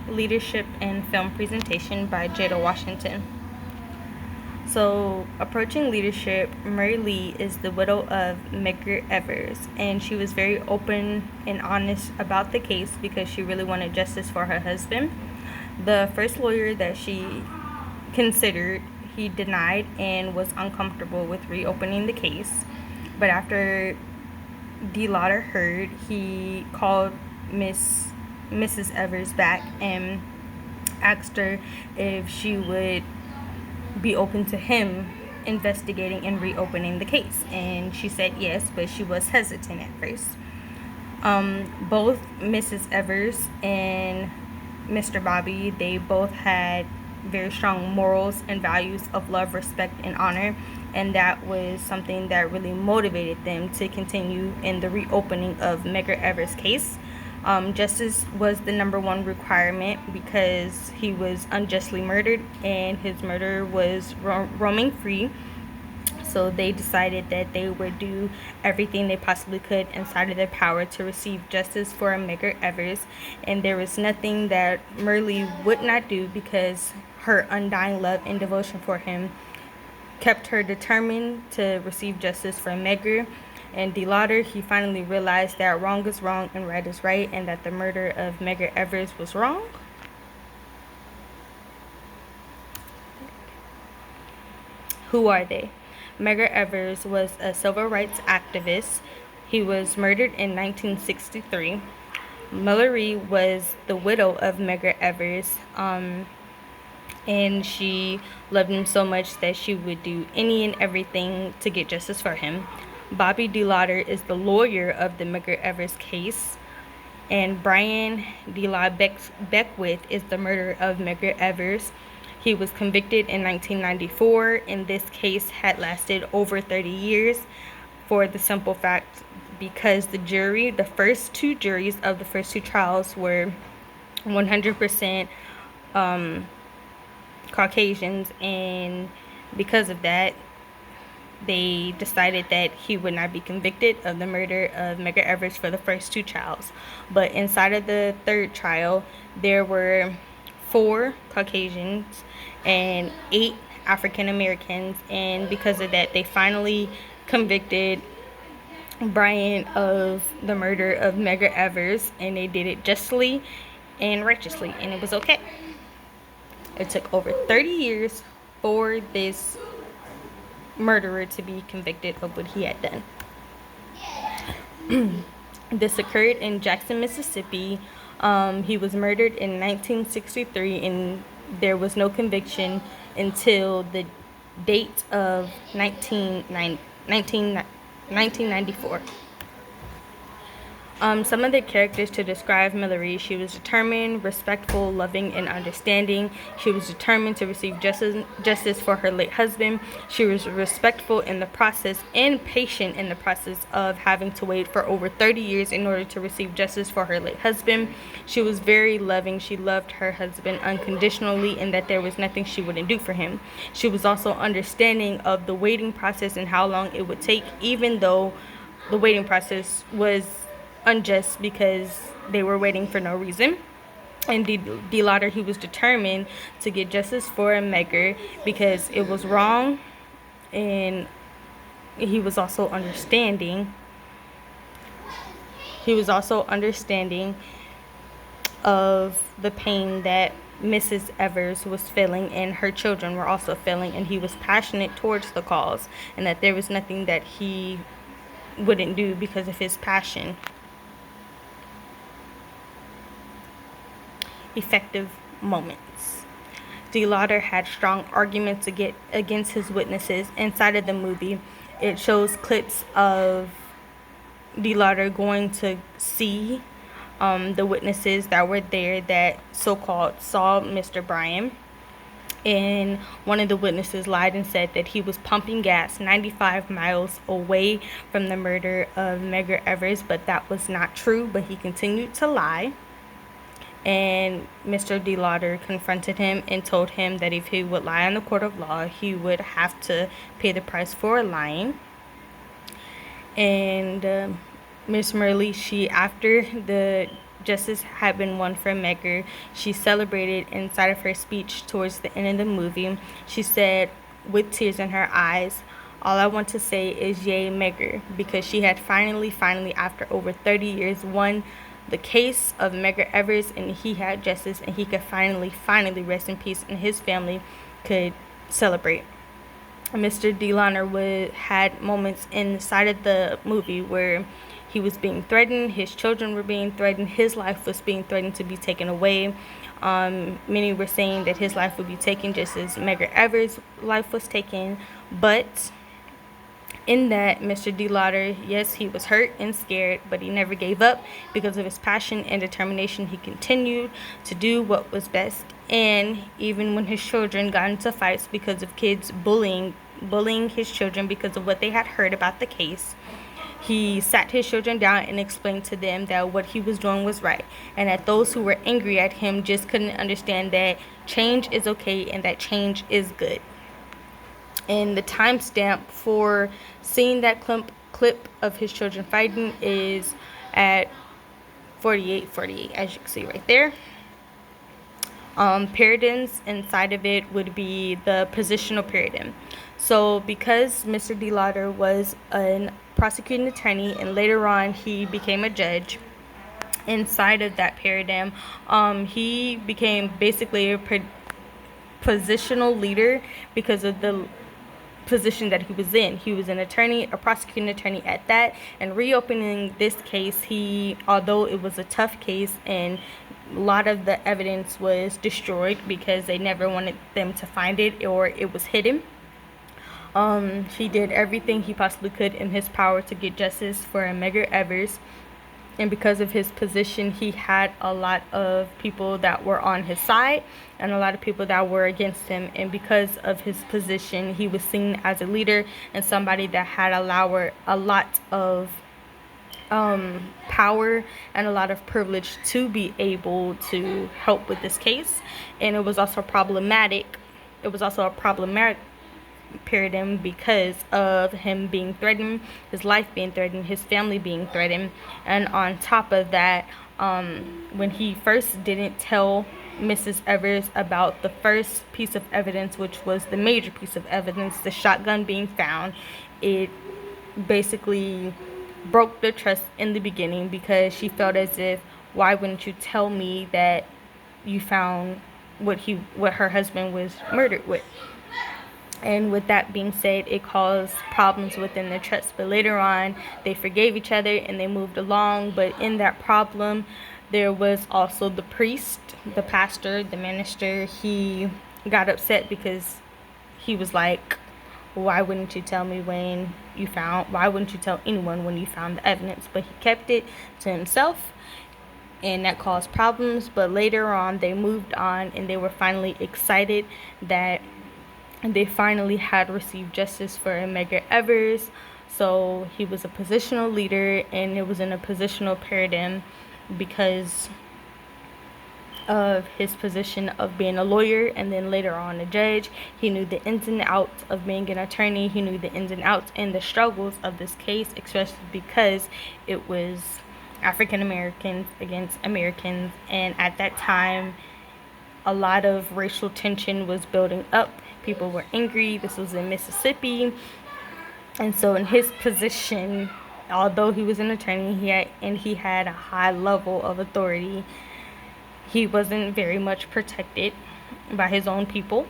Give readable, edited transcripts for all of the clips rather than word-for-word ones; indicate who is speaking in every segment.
Speaker 1: Leadership and Film Presentation by Jada Washington. So, approaching leadership, Mary Lee is the widow of Medgar Evers, and she was very open and honest about the case because she really wanted justice for her husband. The first lawyer that she considered, he denied and was uncomfortable with reopening the case. But after DeLauder heard, he called Mrs. Evers back and asked her if she would be open to him investigating and reopening the case, and she said yes, but she was hesitant at first. Both Mrs. Evers and Mr. Bobby, they both had very strong morals and values of love, respect, and honor, and that was something that really motivated them to continue in the reopening of Medgar Evers' case. Justice was the number one requirement because he was unjustly murdered and his murderer was roaming free. So they decided that they would do everything they possibly could inside of their power to receive justice for Medgar Evers. And there was nothing that Myrlie would not do because her undying love and devotion for him kept her determined to receive justice for Medgar. And DeLauder, he finally realized that wrong is wrong and right is right, and that the murder of Medgar Evers was wrong. Who are they? Medgar Evers was a civil rights activist. He was murdered in 1963. Mallory was the widow of Medgar Evers, and she loved him so much that she would do any and everything to get justice for him. Bobby DeLauder is the lawyer of the Medgar Evers case, and Brian DeLa Beckwith is the murderer of Medgar Evers. He was convicted in 1994, and this case had lasted over 30 years for the simple fact because the first two juries of the first two trials were 100% Caucasians, and because of that, they decided that he would not be convicted of the murder of Medgar Evers for the first two trials. But inside of the third trial, there were 4 Caucasians and 8 African Americans, and because of that, they finally convicted Brian of the murder of Medgar Evers, and they did it justly and righteously, and it was okay. It took over 30 years for this murderer to be convicted of what he had done. This occurred in Jackson, Mississippi. He was murdered in 1963, and there was no conviction until the date of 1994. Some of the characters to describe Mallory: she was determined, respectful, loving, and understanding. She was determined to receive justice for her late husband. She was respectful in the process and patient in the process of having to wait for over 30 years in order to receive justice for her late husband. She was very loving. She loved her husband unconditionally, and that there was nothing she wouldn't do for him. She was also understanding of the waiting process and how long it would take, even though the waiting process was unjust because they were waiting for no reason. And DeLauder, he was determined to get justice for Medgar because it was wrong, and he was also understanding. He was also understanding of the pain that Mrs. Evers was feeling and her children were also feeling, and he was passionate towards the cause, and that there was nothing that he wouldn't do because of his passion. Effective moments. DeLauder had strong arguments against his witnesses. Inside of the movie, it shows clips of DeLauder going to see the witnesses that were there that so-called saw Mr. Bryan. And one of the witnesses lied and said that he was pumping gas 95 miles away from the murder of Medgar Evers, but that was not true, but he continued to lie. And Mr. DeLauder confronted him and told him that if he would lie in the court of law, he would have to pay the price for lying. And Miss Murley, after the justice had been won for Medgar. She celebrated inside of her speech towards the end of the movie. She said, with tears in her eyes, "All I want to say is yay, Medgar," because she had finally, after over 30 years, won the case of Medgar Evers, and he had justice, and he could finally rest in peace, and his family could celebrate. Mr. DeLauner had moments inside of the movie where he was being threatened, his children were being threatened, his life was being threatened to be taken away. Many were saying that his life would be taken just as Medgar Evers' life was taken, but in that, Mr. DeLauder, yes, he was hurt and scared, but he never gave up. Because of his passion and determination, he continued to do what was best. And even when his children got into fights because of kids bullying his children because of what they had heard about the case, he sat his children down and explained to them that what he was doing was right, and that those who were angry at him just couldn't understand that change is okay and that change is good. And the timestamp for seeing that clip of his children fighting is at 48:48, as you can see right there. Paradigms inside of it would be the positional paradigm. So because Mr. DeLauder was a prosecuting attorney and later on he became a judge, inside of that paradigm, he became basically a positional leader because of the position that he was in. He was an attorney, a prosecuting attorney at that, and reopening this case, although it was a tough case and a lot of the evidence was destroyed because they never wanted them to find it or it was hidden, he did everything he possibly could in his power to get justice for Medgar Evers. And because of his position, he had a lot of people that were on his side and a lot of people that were against him. And because of his position, he was seen as a leader and somebody that had a lot of power and a lot of privilege to be able to help with this case. And it was also problematic. It was also a problematic paradigm because of him being threatened, his life being threatened, his family being threatened. And on top of that, when he first didn't tell Mrs. Evers about the first piece of evidence, which was the major piece of evidence, the shotgun being found, it basically broke the trust in the beginning because she felt as if, why wouldn't you tell me that you found what her husband was murdered with? And with that being said, it caused problems within the trust. But later on, they forgave each other and they moved along. But in that problem, there was also the priest, the pastor, the minister. He got upset because he was like, why wouldn't you tell me why wouldn't you tell anyone when you found the evidence? But he kept it to himself, and that caused problems. But later on, they moved on and they were finally excited that they finally had received justice for Medgar Evers. So he was a positional leader, and it was in a positional paradigm because of his position of being a lawyer and then later on a judge. He knew the ins and outs of being an attorney. He knew the ins and outs and the struggles of this case, especially because it was African Americans against Americans, and at that time a lot of racial tension was building up. People were angry. This was in Mississippi. And so in his position, although he was an attorney, he had a high level of authority, he wasn't very much protected by his own people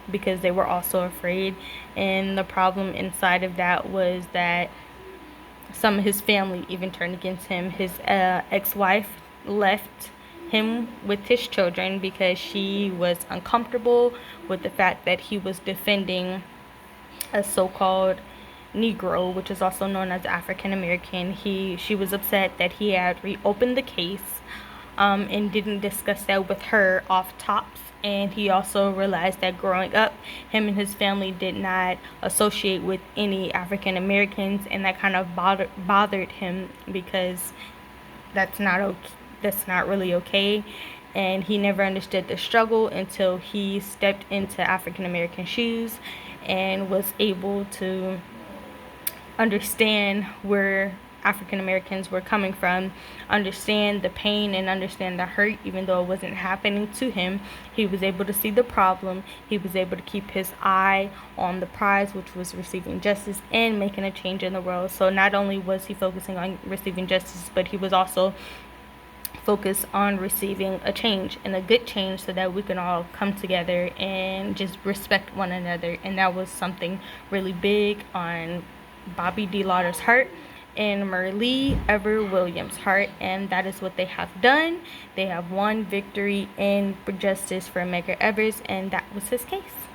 Speaker 1: because they were also afraid. And the problem inside of that was that some of his family even turned against him. His ex-wife left him with his children because she was uncomfortable with the fact that he was defending a so-called Negro, which is also known as African American. She was upset that he had reopened the case and didn't discuss that with her off tops. And he also realized that growing up, him and his family did not associate with any African Americans, and that kind of bothered him because that's not really okay. And he never understood the struggle until he stepped into African American shoes and was able to understand where African Americans were coming from, understand the pain and understand the hurt, even though it wasn't happening to him. He was able to see the problem. He was able to keep his eye on the prize, which was receiving justice and making a change in the world. So not only was he focusing on receiving justice, but he was also focused on receiving a change, and a good change, so that we can all come together and just respect one another. And that was something really big on Bobby D. Lauder's heart and Myrlie Ever Williams' heart, and that is what they have done. They have won victory in justice for Medgar Evers, and that was his case.